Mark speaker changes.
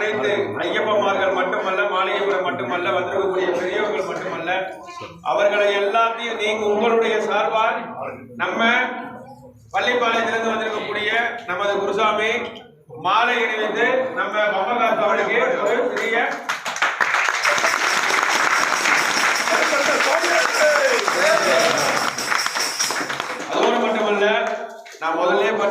Speaker 1: அனைத்து ஐயப்பமார்கள் மட்டுமல்ல, மாளிகைபுரம் மட்டுமல்ல, வந்திருக்கக்கூடிய பெரியவர்கள் மட்டுமல்ல, அவர்களை எல்லாத்தையும் நீங்க உங்களுடைய சார்பால் நம்ம பள்ளிப்பாளையத்திலிருந்து வந்திருக்கக்கூடிய நமது குருசாமி மாலை அணிவித்து நம்ம பம்பகாத்து அவருக்கு ஒரு பெரிய அதோடு மட்டுமல்ல, நான்